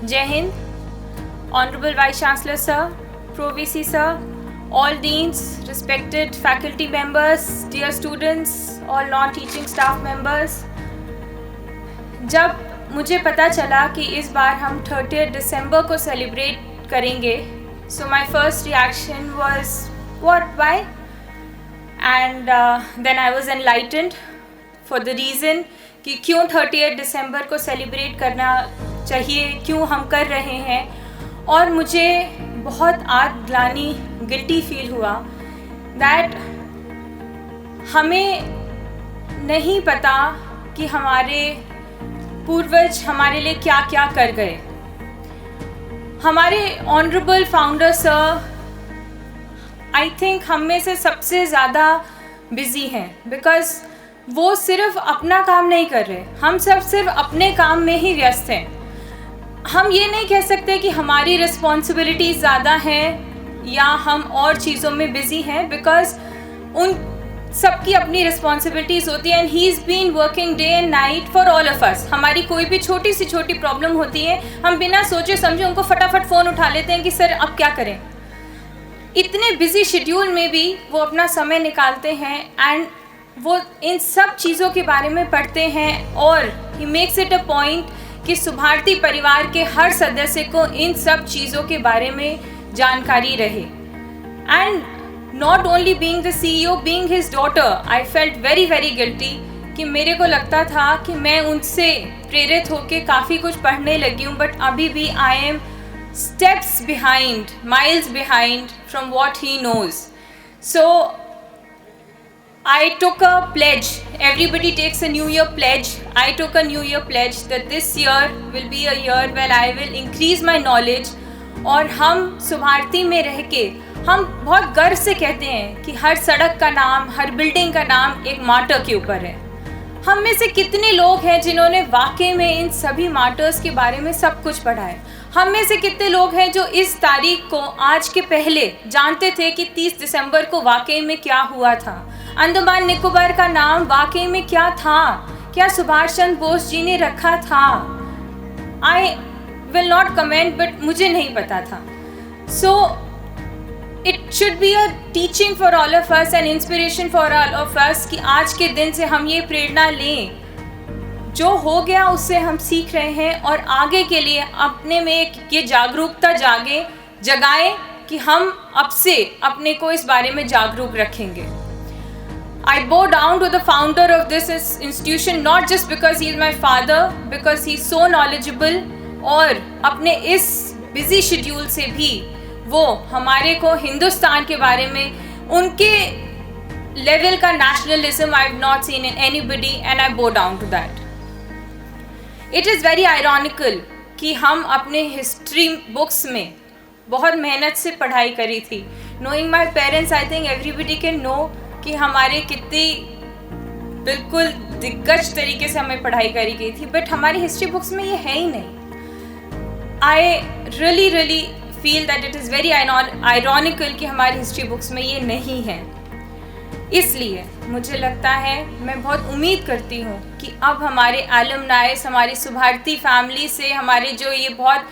Jai Hind, Honorable Vice Chancellor Sir, Pro VC Sir, all deans, respected faculty members, dear students, all non-teaching staff members. जब मुझे पता चला कि इस बार हम 30 दिसंबर को सेलिब्रेट करेंगे, so my first reaction was, what, why? And then I was enlightened for the reason कि क्यों 30 दिसंबर को सेलिब्रेट करना चाहिए, क्यों हम कर रहे हैं. और मुझे बहुत आत्मग्लानि, गिल्टी फील हुआ दैट हमें नहीं पता कि हमारे पूर्वज हमारे लिए क्या क्या कर गए. हमारे honourable founder sir I think हम में से सबसे ज़्यादा बिज़ी हैं, बिकॉज़ वो सिर्फ अपना काम नहीं कर रहे, हम सब सिर्फ अपने काम में ही व्यस्त हैं. हम ये नहीं कह सकते कि हमारी रिस्पॉन्सिबिलिटीज़ ज़्यादा हैं या हम और चीज़ों में बिज़ी हैं, बिकॉज़ उन सबकी अपनी रिस्पॉन्सिबिलिटीज़ होती है. And he is been working day and night for all of us. हमारी कोई भी छोटी से छोटी प्रॉब्लम होती है, हम बिना सोचे समझे उनको फटाफट फ़ोन उठा लेते हैं कि सर अब क्या करें. इतने बिज़ी शेड्यूल में भी वो अपना समय निकालते हैं एंड वो इन सब चीज़ों के बारे में पढ़ते हैं और he makes it a point कि सुभारती परिवार के हर सदस्य को इन सब चीज़ों के बारे में जानकारी रहे. And not only being the CEO, being his daughter, I felt very very guilty कि मेरे को लगता था कि मैं उनसे प्रेरित होकर काफ़ी कुछ पढ़ने लगी हूँ, बट अभी भी I am steps behind, miles behind from what he knows. So I took a pledge. Everybody takes a New Year pledge. I took a New Year pledge that this year will be a year where I will increase my knowledge. और हम सुभारती में रह के हम बहुत गर्व से कहते हैं कि हर सड़क का नाम, हर बिल्डिंग का नाम एक मार्टर के ऊपर है. हम में से कितने लोग हैं जिन्होंने वाकई में इन सभी मार्टर्स के बारे में सब कुछ पढ़ा है. हम में से कितने लोग हैं जो इस तारीख को आज के पहले जानते थे कि 30 दिसंबर को वाकई में क्या हुआ था, अंडमान निकोबार का नाम वाकई में क्या था, क्या सुभाष चंद्र बोस जी ने रखा था. I will not comment, but मुझे नहीं पता था. So it should be a teaching for all of us and inspiration for all of अस कि आज के दिन से हम ये प्रेरणा लें, जो हो गया उससे हम सीख रहे हैं और आगे के लिए अपने में ये जागरूकता जगाएं कि हम अब से अपने को इस बारे में जागरूक रखेंगे. I bow down to the founder of this institution not just because he is my father, because he is so knowledgeable. और अपने इस busy schedule से भी वो हमारे को हिंदुस्तान के बारे में उनके लेवल का nationalism I have not seen in anybody and I bow down to that. It is very ironical कि हम अपने हिस्ट्री बुक्स में बहुत मेहनत से पढ़ाई करी थी. Knowing my parents, I think everybody can know कि हमारे कितनी बिल्कुल दिग्गज तरीके से हमें पढ़ाई करी गई थी, बट हमारी हिस्ट्री बुक्स में ये है ही नहीं. I really feel that it is very ironical कि हमारी हिस्ट्री बुक्स में ये नहीं है. इसलिए मुझे लगता है, मैं बहुत उम्मीद करती हूँ कि अब हमारे एलुमनाइज, हमारी सुभारती फैमिली से हमारे जो ये बहुत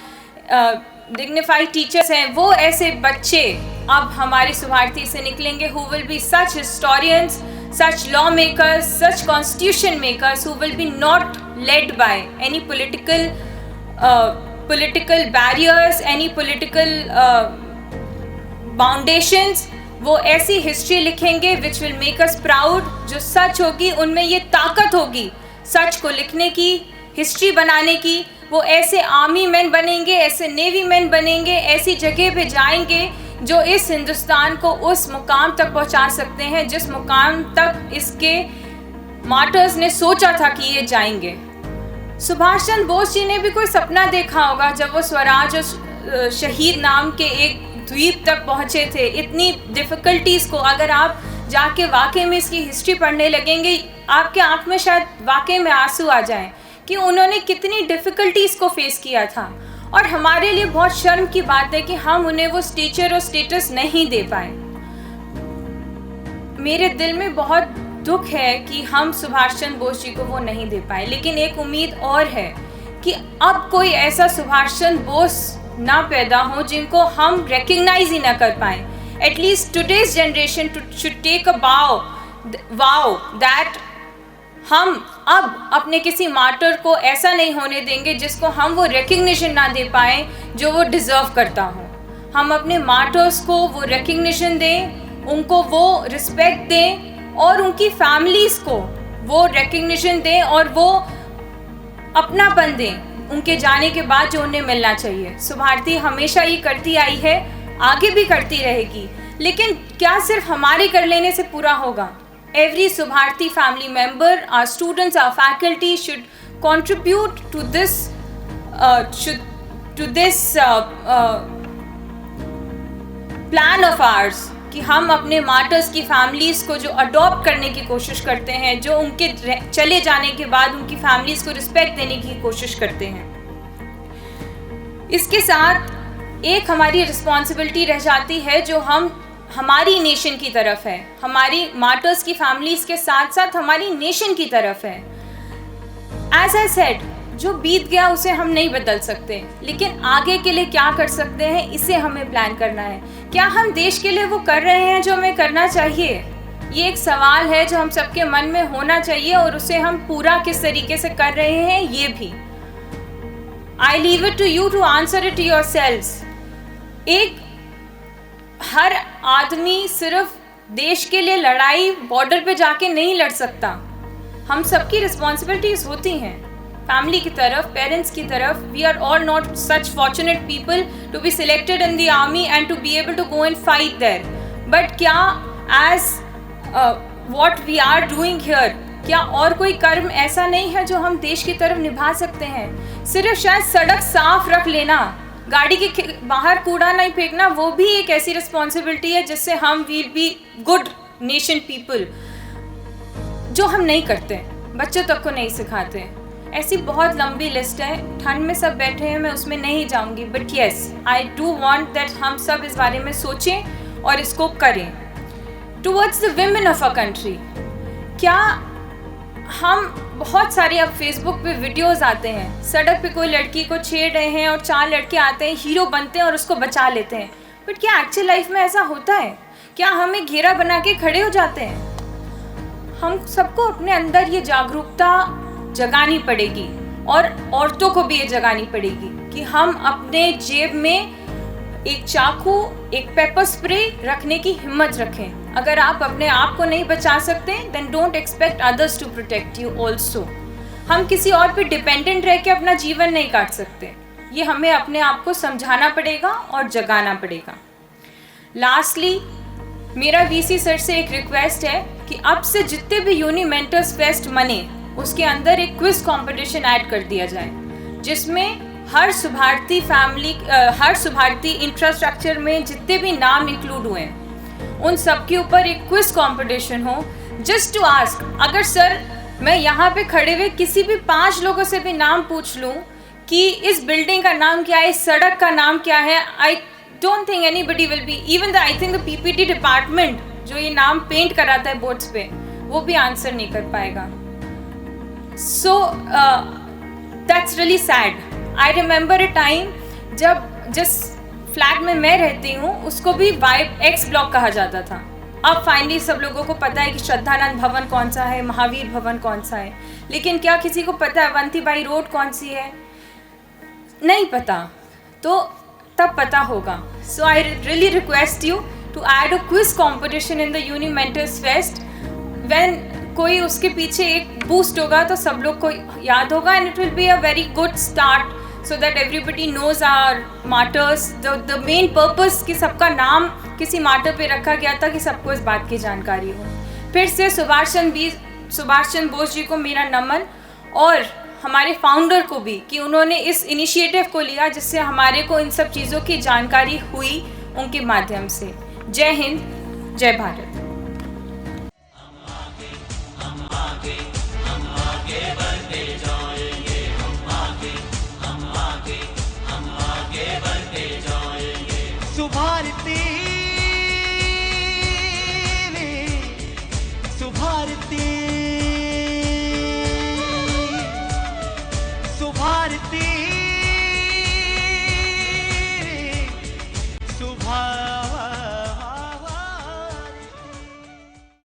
डिग्निफाइड टीचर्स हैं, वो ऐसे बच्चे अब हमारे सुभारती से निकलेंगे who will be such historians, such lawmakers, such constitution makers who will be not led by any political barriers, any political foundations. वो ऐसी हिस्ट्री लिखेंगे which will make us proud, जो सच होगी, उनमें ये ताकत होगी सच को लिखने की, हिस्ट्री बनाने की. वो ऐसे आर्मी मैन बनेंगे, ऐसे नेवी मैन बनेंगे, ऐसी जगह पे जाएंगे जो इस हिंदुस्तान को उस मुकाम तक पहुंचा सकते हैं जिस मुकाम तक इसके मार्टर्स ने सोचा था कि ये जाएंगे. सुभाष चंद्र बोस जी ने भी कोई सपना देखा होगा जब वो स्वराज और शहीद नाम के एक द्वीप तक पहुंचे थे. इतनी डिफ़िकल्टीज़ को अगर आप जाके वाकई में इसकी हिस्ट्री पढ़ने लगेंगे, आपके आँख में शायद वाकई में आंसू आ जाएं कि उन्होंने कितनी डिफ़िकल्टीज़ को फेस किया था. और हमारे लिए बहुत शर्म की बात है कि हम उन्हें वो स्टेचर और स्टेटस नहीं दे पाए. मेरे दिल में बहुत दुख है कि हम सुभाष चंद्र बोस जी को वो नहीं दे पाए. लेकिन एक उम्मीद और है कि अब कोई ऐसा सुभाष चंद्र बोस ना पैदा हो जिनको हम रिकग्नाइज ही ना कर पाए. At least today's generation should take a vow that हम अब अपने किसी मार्टर को ऐसा नहीं होने देंगे जिसको हम वो रिकग्निशन ना दे पाए जो वो डिज़र्व करता हो. हम अपने मार्टर्स को वो रिकग्निशन दें, उनको वो रिस्पेक्ट दें और उनकी फैमिलीज़ को वो रिकग्निशन दें और वो अपनापन दें उनके जाने के बाद जो उन्हें मिलना चाहिए. सुभारती हमेशा ये करती आई है, आगे भी करती रहेगी, लेकिन क्या सिर्फ हमारे कर लेने से पूरा होगा? Every Subharti family member, our students, our faculty should contribute to this plan of ours कि हम अपने मार्टर्स की फैमिलीज़ को जो अडॉप्ट करने की कोशिश करते हैं, जो उनके चले जाने के बाद उनकी फैमिलीज़ को रिस्पेक्ट देने की कोशिश करते हैं. इसके साथ एक हमारी रिस्पॉन्सिबिलिटी रह जाती है जो हमारी नेशन की तरफ है, हमारी मार्टर्स की फैमिलीज़ के साथ साथ हमारी नेशन की तरफ है. एज आई सेड, जो बीत गया उसे हम नहीं बदल सकते, लेकिन आगे के लिए क्या कर सकते हैं इसे हमें प्लान करना है. क्या हम देश के लिए वो कर रहे हैं जो हमें करना चाहिए? ये एक सवाल है जो हम सबके मन में होना चाहिए और उसे हम पूरा किस तरीके से कर रहे हैं ये भी. I leave it to you to answer it yourselves. एक हर आदमी सिर्फ देश के लिए लड़ाई बॉर्डर पे जाके नहीं लड़ सकता. हम सबकी रिस्पॉन्सिबिलिटीज होती हैं फैमिली की तरफ, पेरेंट्स की तरफ. We are all not such fortunate people to be selected in the army and to be able to go and fight there. But क्या as what we are doing here, क्या और कोई कर्म ऐसा नहीं है जो हम देश की तरफ निभा सकते हैं? सिर्फ शायद सड़क साफ रख लेना, गाड़ी के बाहर कूड़ा नहीं फेंकना, वो भी एक ऐसी रिस्पॉन्सिबिलिटी है जिससे हम will be good nation people, जो हम नहीं करते, बच्चों तक को नहीं सिखाते. ऐसी बहुत लंबी लिस्ट है, ठंड में सब बैठे हैं, मैं उसमें नहीं जाऊंगी. But yes, I do want that हम सब इस बारे में सोचें और इसको करें. Towards the women of a country, क्या हम बहुत सारे अब फेसबुक पे वीडियोस आते हैं, सड़क पे कोई लड़की को छेड़ रहे हैं और 4 लड़के आते हैं, हीरो बनते हैं और उसको बचा लेते हैं. बट क्या एक्चुअल लाइफ में ऐसा होता है? क्या हमें घेरा बना के खड़े हो जाते हैं? हम सबको अपने अंदर ये जागरूकता जगानी पड़ेगी और औरतों को भी ये जगानी पड़ेगी कि हम अपने जेब में एक चाकू, एक पेपर स्प्रे रखने की हिम्मत रखें. अगर आप अपने आप को नहीं बचा सकते, then don't expect others to protect you also. हम किसी और पे डिपेंडेंट रह के अपना जीवन नहीं काट सकते. ये हमें अपने आप को समझाना पड़ेगा और जगाना पड़ेगा. लास्टली, मेरा वीसी सर से एक रिक्वेस्ट है कि अब से जितने भी यूनी मेंटर्स फेस्ट बने उसके अंदर एक क्विज कंपटीशन ऐड कर दिया जाए, जिसमें हर सुभारती इंफ्रास्ट्रक्चर में जितने भी नाम इंक्लूड हुए हैं उन सब के ऊपर एक क्विज कंपटीशन हो. जस्ट टू आस्क, अगर सर मैं यहाँ पे खड़े हुए किसी भी 5 लोगों से भी नाम पूछ लूँ कि इस बिल्डिंग का नाम क्या है, इस सड़क का नाम क्या है, I don't think anybody will be, even I think the PPT department जो ये नाम पेंट कराता है बोर्ड्स पे, वो भी आंसर नहीं कर पाएगा. So that's really sad. I remember a time जब जिस फ्लैट में मैं रहती हूँ उसको भी वाइब एक्स ब्लॉक कहा जाता था. अब फाइनली सब लोगों को पता है कि श्रद्धानंद भवन कौन सा है, महावीर भवन कौन सा है, लेकिन क्या किसी को पता है अवंतीबाई रोड कौन सी है? नहीं पता. तो तब पता होगा. So I really request you to add a quiz competition in the uni mentors fest. When कोई उसके पीछे एक बूस्ट होगा तो सब लोग को याद होगा, and it will be a very good start so that everybody knows our martyrs. The main purpose कि सबका नाम किसी मार्टर पे रखा गया था कि सबको इस बात की जानकारी हो. फिर से सुभाष चंद्र बोस जी को मेरा नमन, और हमारे फाउंडर को भी कि उन्होंने इस इनिशिएटिव को लिया जिससे हमारे को इन सब चीज़ों की जानकारी हुई उनके माध्यम से. जय हिंद, जय भारत.